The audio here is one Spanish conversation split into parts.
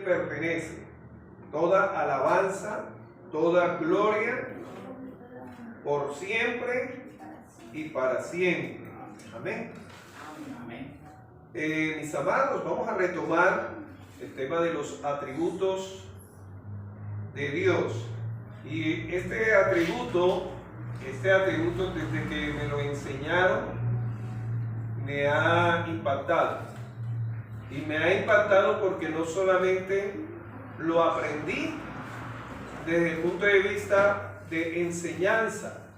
pertenece toda alabanza, toda gloria, por siempre y para siempre. Amén. Mis amados, vamos a retomar el tema de los atributos de Dios. Y este atributo desde que me lo enseñaron, me ha impactado. Y me ha impactado porque no solamente lo aprendí desde el punto de vista de enseñanza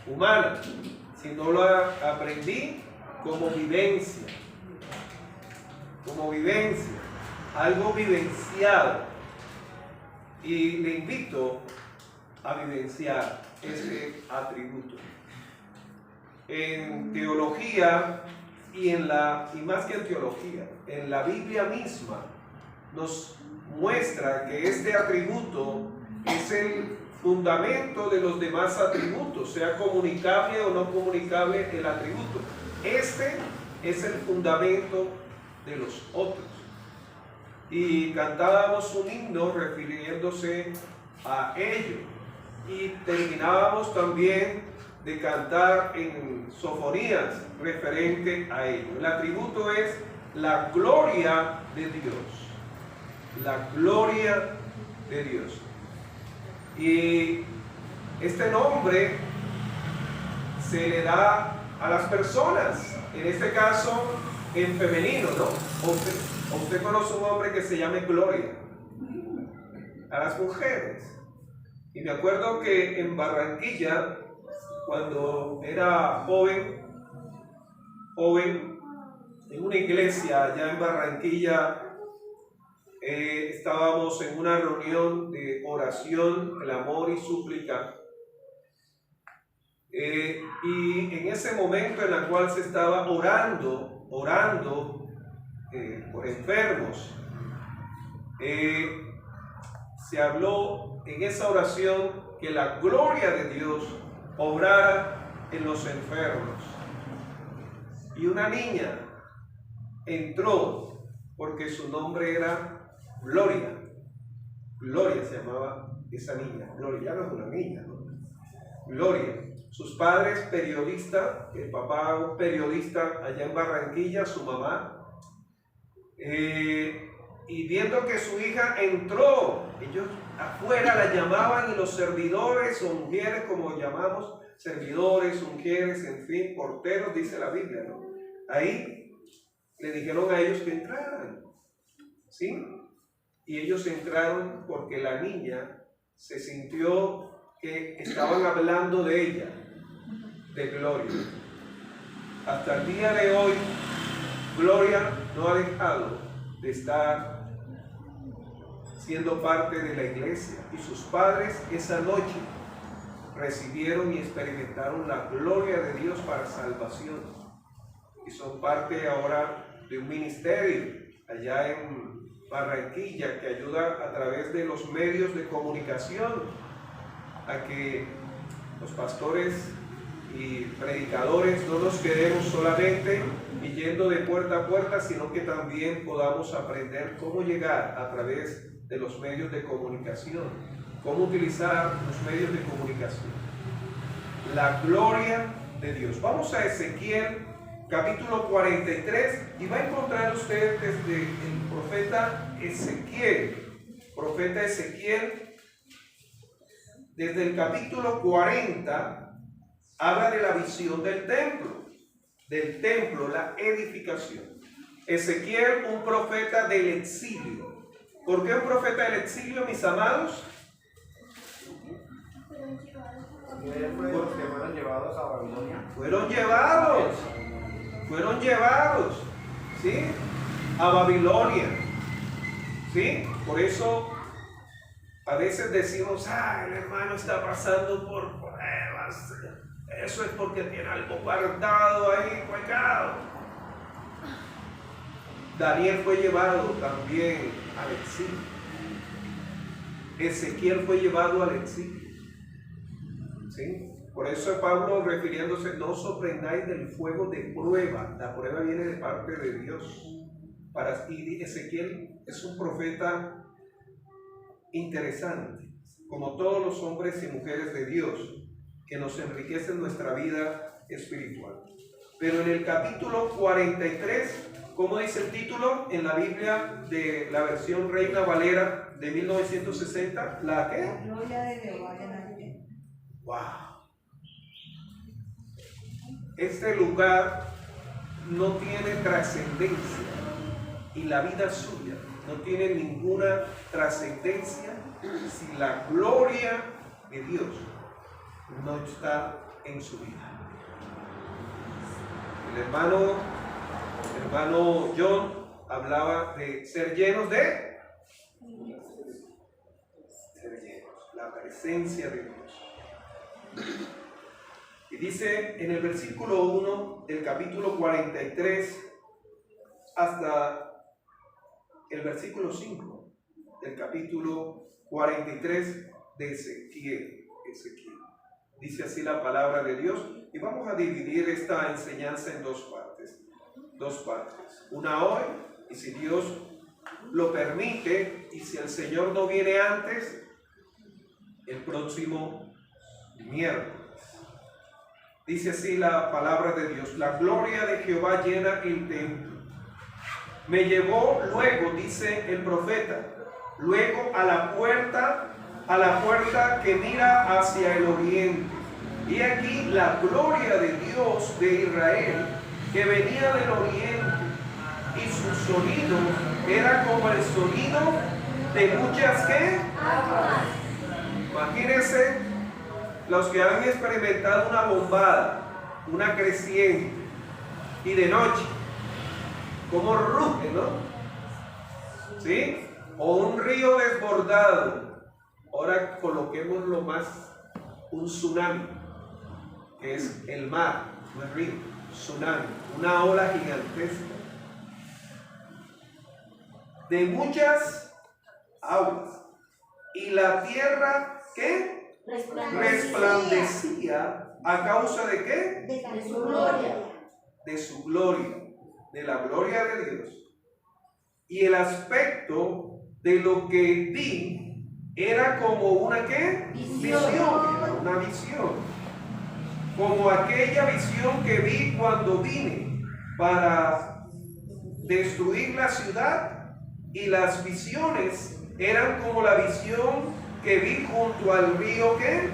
humana, sino lo aprendí como vivencia, algo vivenciado. Y le invito a vivenciar ese atributo. En teología y más que en teología, en la Biblia misma nos muestra que este atributo es el fundamento de los demás atributos, sea comunicable o no comunicable el atributo. Este es el fundamento de los otros. Y cantábamos un himno refiriéndose a ello. Y terminábamos también de cantar en sofonías referente a ello. El atributo es la gloria de Dios. La gloria de Dios. Y este nombre se le da a las personas, en este caso en femenino, ¿no? Usted conoce un hombre que se llame Gloria. A las mujeres. Y me acuerdo que en Barranquilla, cuando era joven, en una iglesia allá en Barranquilla, estábamos en una reunión de oración, clamor y súplica. Y en ese momento en el cual se estaba orando por enfermos, se habló en esa oración que la gloria de Dios obrara en los enfermos. Y una niña entró porque su nombre era Gloria. Gloria se llamaba esa niña. Gloria, ya no es una niña, ¿no? Gloria. Sus padres periodistas, el papá un periodista allá en Barranquilla, su mamá. Y viendo que su hija entró, ellos afuera la llamaban y los servidores o mujeres, como llamamos, servidores, mujeres, en fin, porteros, dice la Biblia, ¿no? Ahí le dijeron a ellos que entraran, ¿sí? Y ellos entraron porque la niña se sintió que estaban hablando de ella, de Gloria. Hasta el día de hoy, Gloria no ha dejado de estar siendo parte de la iglesia. Y sus padres esa noche recibieron y experimentaron la gloria de Dios para salvación. Y son parte ahora de un ministerio allá en Barranquilla que ayuda a través de los medios de comunicación a que los pastores y predicadores no nos quedemos solamente yendo de puerta a puerta, sino que también podamos aprender cómo llegar a través de los medios de comunicación, cómo utilizar los medios de comunicación. La gloria de Dios. Vamos a Ezequiel capítulo 43 y va a encontrar usted desde el profeta Ezequiel, desde el capítulo 40, habla de la visión del templo, la edificación. Ezequiel, un profeta del exilio. ¿Por qué un profeta del exilio, mis amados? Fueron llevados a Babilonia. Fueron llevados, ¿sí? A Babilonia, ¿sí? Por eso a veces decimos, el hermano está pasando por pruebas. Eso es porque tiene algo guardado ahí, pecado. Daniel fue llevado también al exilio. Ezequiel fue llevado al exilio. ¿Sí? Por eso Pablo refiriéndose, no os sorprendáis del fuego de prueba. La prueba viene de parte de Dios. Y Ezequiel es un profeta interesante, como todos los hombres y mujeres de Dios, que nos enriquecen nuestra vida espiritual. Pero en el capítulo 43, ¿cómo dice el título en la Biblia de la versión Reina Valera de 1960? ¿La qué? La gloria de Jehová llena el templo. ¡Wow! Este lugar no tiene trascendencia y la vida suya no tiene ninguna trascendencia si la gloria de Dios no está en su vida. El hermano John hablaba de ser llenos de la presencia de Dios. Y dice en el versículo 1 del capítulo 43 hasta el versículo 5 del capítulo 43 de Ezequiel. Dice así la palabra de Dios, y vamos a dividir esta enseñanza en dos partes. Una hoy, y si Dios lo permite, y si el Señor no viene antes, el próximo miércoles. Dice así la palabra de Dios: la gloria de Jehová llena el templo. Me llevó luego, dice el profeta, luego a la puerta que mira hacia el oriente. Y aquí la gloria de Dios de Israel, que venía del oriente, y su sonido era como el sonido de muchas ¿qué? Aguas. Imagínense los que han experimentado una bombada, una creciente, y de noche, como ruge, ¿no? ¿Sí? O un río desbordado. Ahora coloquémoslo más, un tsunami, que es el mar, no es río, tsunami, una ola gigantesca de muchas aguas, y la tierra ¿qué? Resplandecía a causa de ¿qué? De su gloria. De su gloria, de la gloria de Dios. Y el aspecto de lo que vi era como una ¿qué? Visión, era una visión. Como aquella visión que vi cuando vine para destruir la ciudad, y las visiones eran como la visión que vi junto al río ¿qué?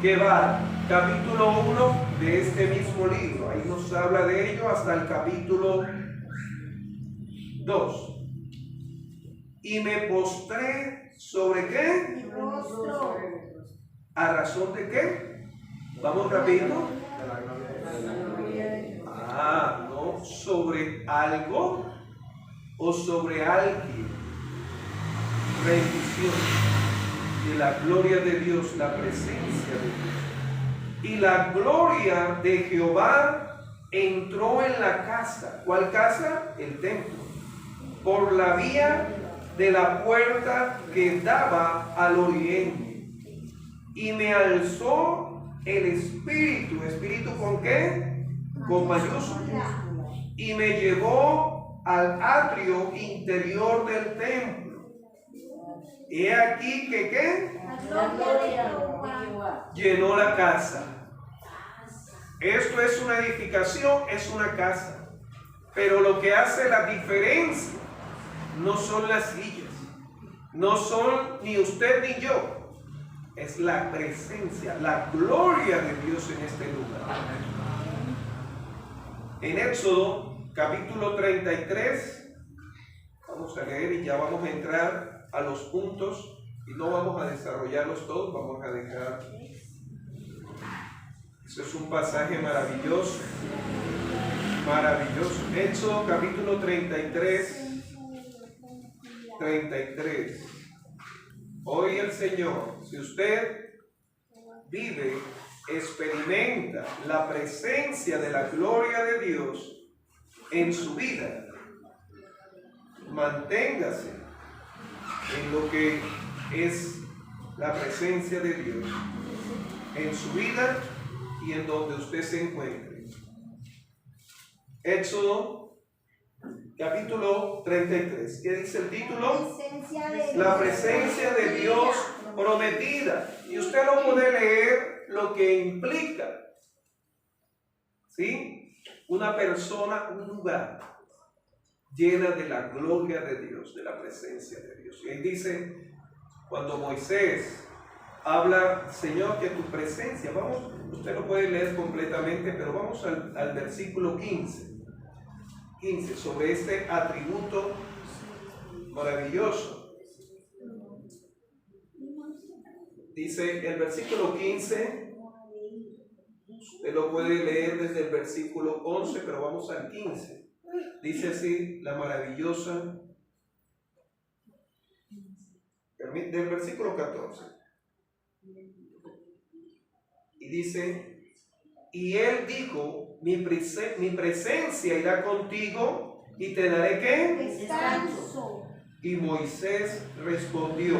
Quebar. Capítulo 1 de este mismo libro. Ahí nos habla de ello hasta el capítulo 2. Y me postré sobre ¿qué? ¿A razón de qué? Vamos rápido. No, sobre algo o sobre alguien. Rendición de la gloria de Dios, la presencia de Dios. Y la gloria de Jehová entró en la casa. ¿Cuál casa? El templo. Por la vía de la puerta que daba al oriente. Y me alzó el Espíritu. ¿Espíritu con qué? Con mayúsculas. Y me llevó al atrio interior del templo. He aquí que ¿qué? Llenó la casa. Esto es una edificación, es una casa. Pero lo que hace la diferencia no son las sillas, no son ni usted ni yo, es la presencia, la gloria de Dios en este lugar. En Éxodo capítulo 33, vamos a leer y ya vamos a entrar a los puntos y no vamos a desarrollarlos todos, vamos a dejar. Eso es un pasaje maravilloso, maravilloso. Éxodo capítulo 33. Hoy el Señor, si usted vive, experimenta la presencia de la gloria de Dios en su vida, manténgase en lo que es la presencia de Dios en su vida y en donde usted se encuentre. Éxodo capítulo 33. ¿Qué dice el título? Presencia de La presencia de Dios prometida. Y usted lo puede leer lo que implica, ¿sí? Una persona, un lugar llena de la gloria de Dios, de la presencia de Dios. Y ahí dice, cuando Moisés habla, Señor, que tu presencia, vamos, usted lo puede leer completamente, pero vamos al versículo 15, sobre este atributo maravilloso. Dice el versículo 15, usted lo puede leer desde el versículo 11, pero vamos al 15. Dice así la maravillosa, del versículo 14. Y dice, y él dijo, mi presencia irá contigo y te daré ¿qué? descanso. Y Moisés respondió,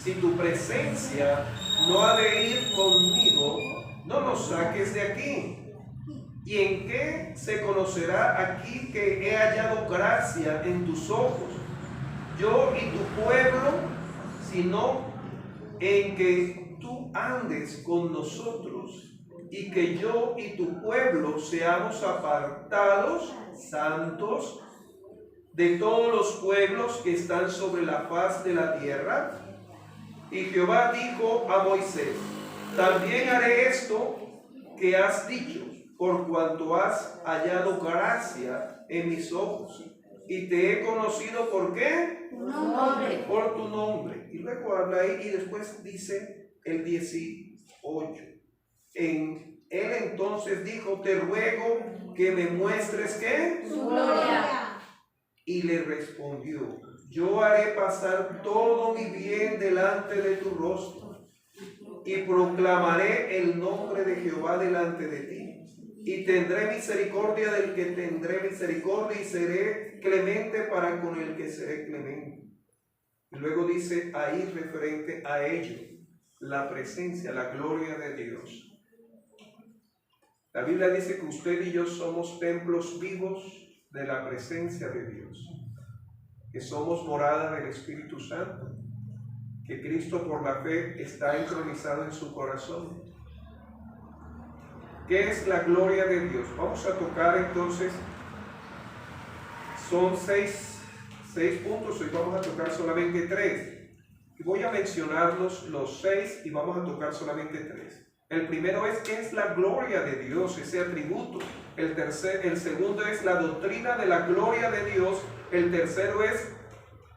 si tu presencia no ha de ir conmigo, no nos saques de aquí. ¿Y en qué se conocerá aquí que he hallado gracia en tus ojos, yo y tu pueblo, sino en que tú andes con nosotros y que yo y tu pueblo seamos apartados, santos, de todos los pueblos que están sobre la faz de la tierra? Y Jehová dijo a Moisés, también haré esto que has dicho, por cuanto has hallado gracia en mis ojos, y te he conocido ¿por qué? Por tu nombre. Y luego habla ahí y después dice el 18. Él entonces dijo, te ruego que me muestres ¿qué? Su gloria. Y le respondió, yo haré pasar todo mi bien delante de tu rostro, y proclamaré el nombre de Jehová delante de ti. Y tendré misericordia del que tendré misericordia, y seré clemente para con el que seré clemente. Y luego dice ahí referente a ello, la presencia, la gloria de Dios. La Biblia dice que usted y yo somos templos vivos de la presencia de Dios, que somos morada del Espíritu Santo, que Cristo por la fe está entronizado en su corazón. ¿Qué es la gloria de Dios? Vamos a tocar entonces, son seis puntos, hoy vamos a tocar solamente 3. Y voy a mencionarlos los 6 y vamos a tocar solamente 3. El primero es ¿qué es la gloria de Dios? Ese atributo. El segundo es la doctrina de la gloria de Dios. El tercero es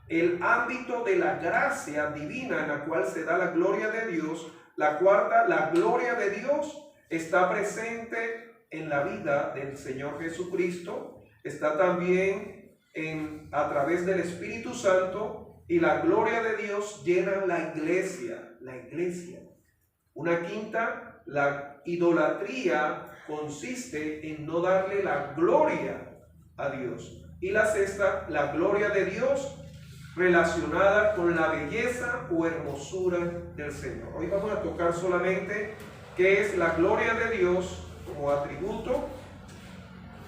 el ámbito de la gracia divina en la cual se da la gloria de Dios. La cuarta, la gloria de Dios está presente en la vida del Señor Jesucristo, está también a través del Espíritu Santo, y la gloria de Dios llena la iglesia. Una quinta, la idolatría consiste en no darle la gloria a Dios. Y la sexta, la gloria de Dios relacionada con la belleza o hermosura del Señor. Hoy vamos a tocar solamente qué es la gloria de Dios como atributo,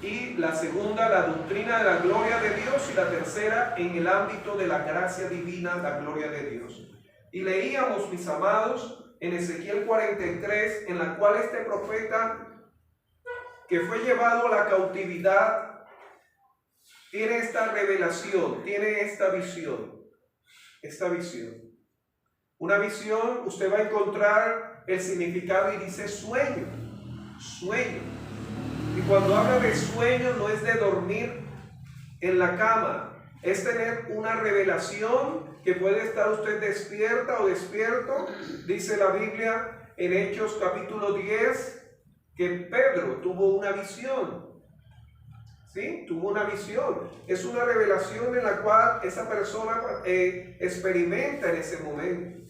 y la segunda, la doctrina de la gloria de Dios, y la tercera, en el ámbito de la gracia divina, la gloria de Dios. Y leíamos, mis amados, en Ezequiel 43, en la cual este profeta que fue llevado a la cautividad tiene esta revelación, tiene esta visión. Una visión, usted va a encontrar el significado y dice sueño. Y cuando habla de sueño no es de dormir en la cama, es tener una revelación que puede estar usted despierta o despierto. Dice la Biblia en Hechos capítulo 10 que Pedro tuvo una visión. ¿Sí? Tuvo una visión. Es una revelación en la cual esa persona experimenta en ese momento.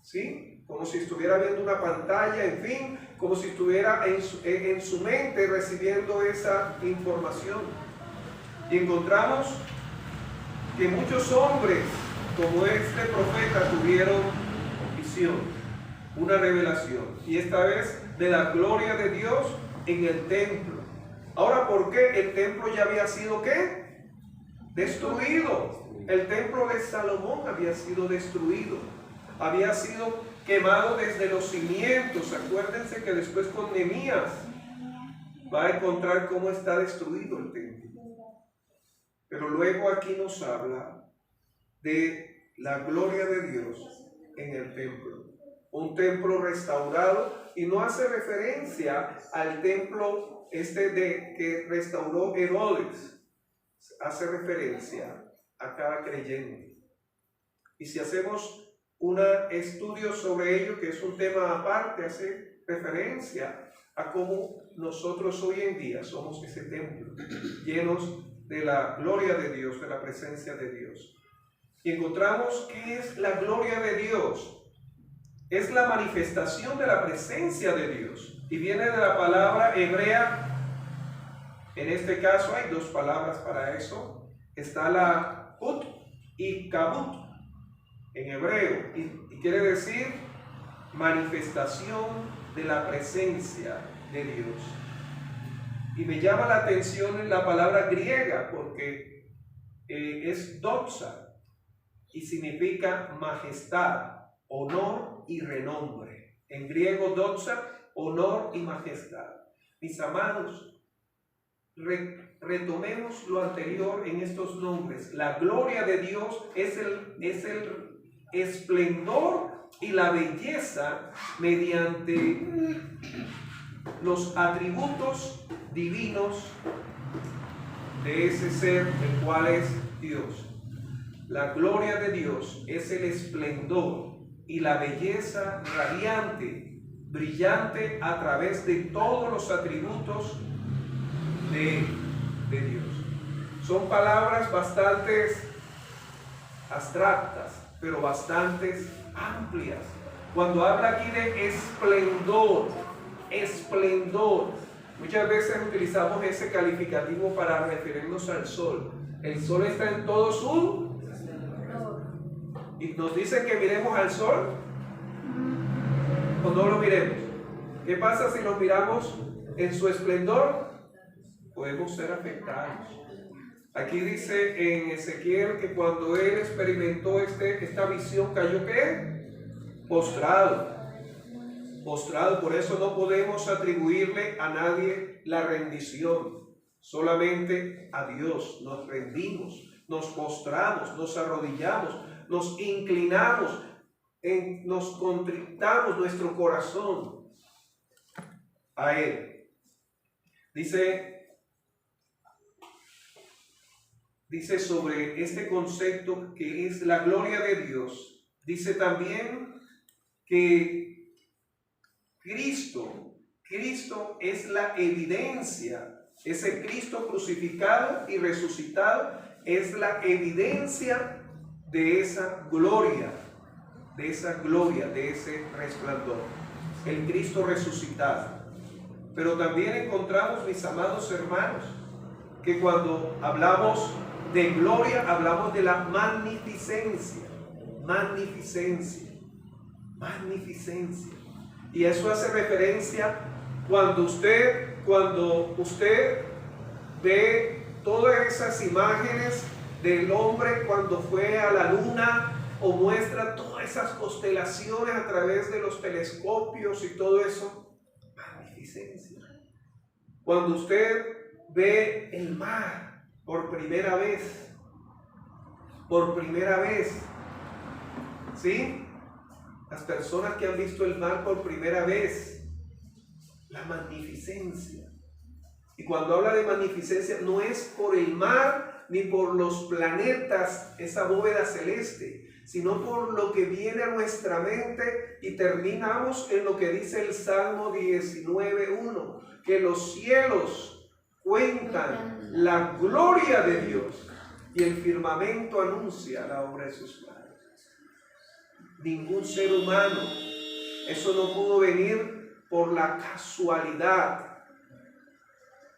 ¿Sí? Como si estuviera viendo una pantalla, en fin, como si estuviera en su mente recibiendo esa información. Y encontramos que muchos hombres como este profeta tuvieron visión, una revelación, y esta vez de la gloria de Dios en el templo. Ahora, ¿por qué el templo ya había sido qué? Destruido. El templo de Salomón había sido destruido. Había sido quemado desde los cimientos. Acuérdense que después con Nehemías va a encontrar cómo está destruido el templo. Pero luego aquí nos habla de la gloria de Dios en el templo. Un templo restaurado, y no hace referencia al templo que restauró Herodes. Hace referencia a cada creyente. Y si hacemos un estudio sobre ello, que es un tema aparte, hace referencia a cómo nosotros hoy en día somos ese templo, llenos de la gloria de Dios, de la presencia de Dios. Y encontramos que es la gloria de Dios. Es la manifestación de la presencia de Dios. Y viene de la palabra hebrea. En este caso hay dos palabras para eso. Está la ut y kabut en hebreo. Y quiere decir manifestación de la presencia de Dios. Y me llama la atención la palabra griega porque es doxa y significa majestad, honor y renombre. En griego doxa, honor y majestad. Mis amados, retomemos lo anterior en estos nombres. La gloria de Dios es el esplendor y la belleza mediante los atributos divinos de ese ser, el cual es Dios. La gloria de Dios es el esplendor y la belleza radiante, brillante a través de todos los atributos de Dios. Son palabras bastante abstractas, pero bastante amplias. Cuando habla aquí de esplendor, muchas veces utilizamos ese calificativo para referirnos al sol. El sol está en todo su y nos dicen que miremos al sol o no lo miremos. ¿Qué pasa si lo miramos en su esplendor? Podemos ser afectados. Aquí dice en Ezequiel que cuando él experimentó esta visión cayó ¿qué? Postrado. Por eso no podemos atribuirle a nadie la rendición. Solamente a Dios nos rendimos, nos postramos, nos arrodillamos, nos inclinamos, nos contristamos nuestro corazón a Él. Dice sobre este concepto que es la gloria de Dios, dice también que Cristo es la evidencia, ese Cristo crucificado y resucitado es la evidencia de esa gloria, de ese resplandor, el Cristo resucitado. Pero también encontramos, mis amados hermanos, que cuando hablamos de gloria, hablamos de la magnificencia. Y eso hace referencia cuando usted ve todas esas imágenes del hombre cuando fue a la luna, o muestra todas esas constelaciones a través de los telescopios y todo eso. Magnificencia. Cuando usted ve el mar por primera vez, ¿sí? Las personas que han visto el mar por primera vez, la magnificencia. Y cuando habla de magnificencia, no es por el mar ni por los planetas, esa bóveda celeste, sino por lo que viene a nuestra mente, y terminamos en lo que dice el Salmo 19:1, que los cielos cuentan la gloria de Dios y el firmamento anuncia la obra de sus manos. Ningún ser humano, eso no pudo venir por la casualidad,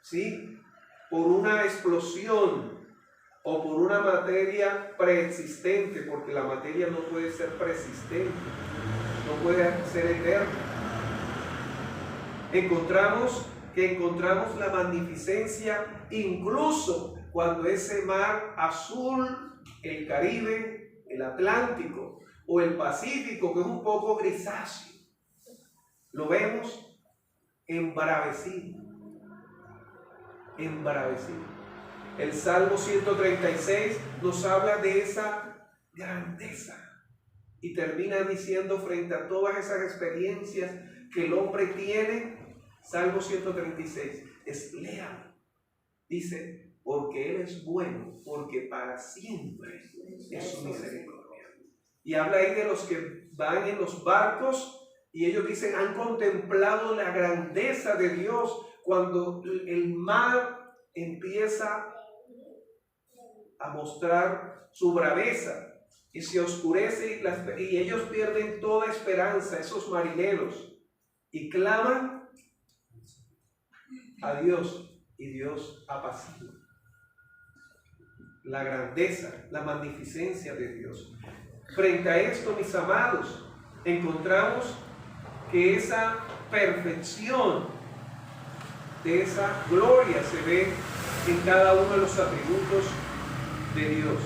¿sí? Por una explosión o por una materia preexistente, porque la materia no puede ser persistente, no puede ser eterna. Encontramos la magnificencia incluso cuando ese mar azul, el Caribe, el Atlántico o el Pacífico, que es un poco grisáceo, lo vemos embravecido. El Salmo 136 nos habla de esa grandeza y termina diciendo, frente a todas esas experiencias que el hombre tiene, Salmo 136, léalo. Dice, porque Él es bueno, porque para siempre es su misericordia. Y habla ahí de los que van en los barcos y ellos dicen, han contemplado la grandeza de Dios cuando el mar empieza a mostrar su braveza y se oscurece y ellos pierden toda esperanza, esos marineros, y claman a Dios y Dios apacigua. La grandeza, la magnificencia de Dios. Frente a esto, mis amados, encontramos que esa perfección de esa gloria se ve en cada uno de los atributos de Dios.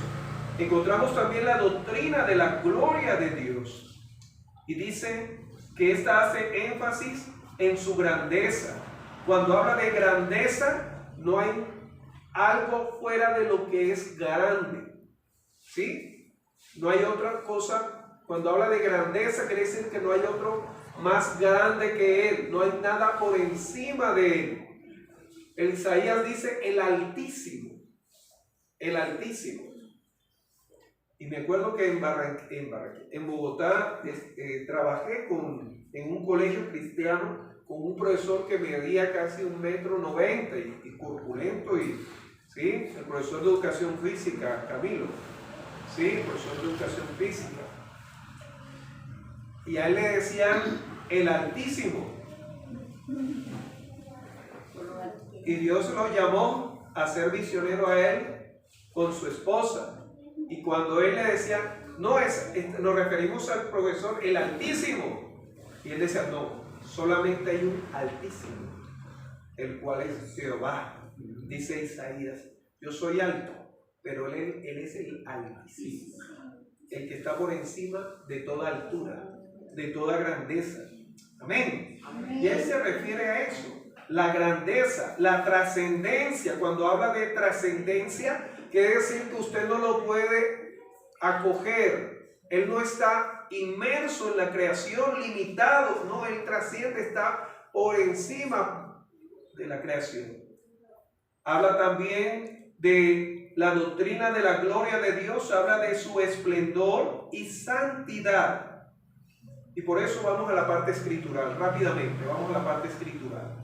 Encontramos también la doctrina de la gloria de Dios. Y dice que esta hace énfasis en su grandeza. Cuando habla de grandeza, no hay algo fuera de lo que es grande. ¿Sí? No hay otra cosa. Cuando habla de grandeza, quiere decir que no hay otro más grande que Él. No hay nada por encima de Él. El Isaías dice el Altísimo. El Altísimo. Y me acuerdo que en Bogotá trabajé en un colegio cristiano con un profesor que medía casi 1,90 m y corpulento, ¿sí? El profesor de educación física, Camilo, ¿sí? El profesor de educación física. Y a él le decían el Altísimo. Y Dios lo llamó a ser misionero a él con su esposa. Y cuando él le decía, nos referimos al profesor, el Altísimo. Y él decía, no, solamente hay un Altísimo, el cual es Jehová. Dice Isaías, yo soy alto, pero él es el Altísimo, el que está por encima de toda altura, de toda grandeza. Amén. Y él se refiere a eso. La grandeza, la trascendencia. Cuando habla de trascendencia, quiere decir que usted no lo puede acoger. Él no está inmerso en la creación, limitado. No, Él trasciende, está por encima de la creación. Habla también de la doctrina de la gloria de Dios. Habla de su esplendor y santidad. Y por eso vamos a la parte escritural. Rápidamente, vamos a la parte escritural.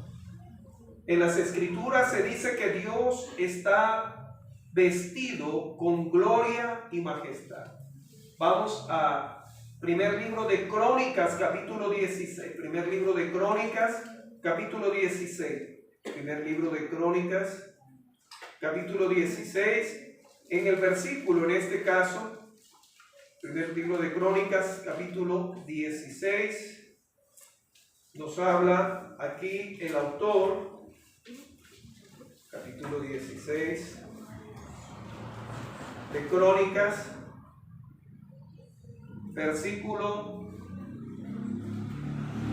En las escrituras se dice que Dios está vestido con gloria y majestad. Vamos a primer libro de Crónicas, capítulo 16. Primer libro de Crónicas, capítulo 16. Primer libro de Crónicas, capítulo 16. En el versículo, en este caso, primer libro de Crónicas, capítulo 16. Nos habla aquí el autor. Capítulo 16 de Crónicas, versículo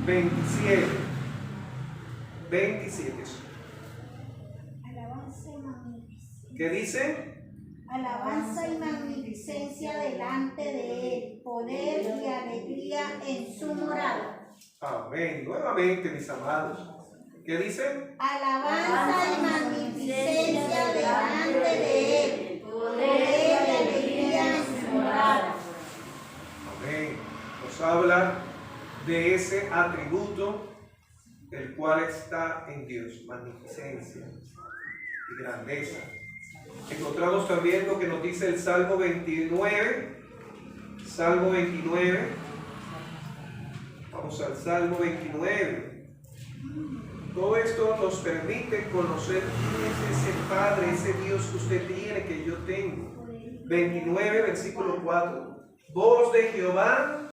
27. Alabanza y magnificencia. ¿Qué dice? Alabanza y magnificencia delante de Él, poder y alegría en su morada. Amén. Nuevamente, mis amados. ¿Qué dice? Alabanza y magnificencia delante de Él, poder y alegría en su morada. Amén. Nos habla de ese atributo el cual está en Dios, magnificencia y grandeza. Encontramos también lo que nos dice el Salmo 29. Salmo 29. Vamos al Salmo 29. Todo esto nos permite conocer quién es ese Padre, ese Dios que usted tiene, que yo tengo. 29, versículo 4. Voz de Jehová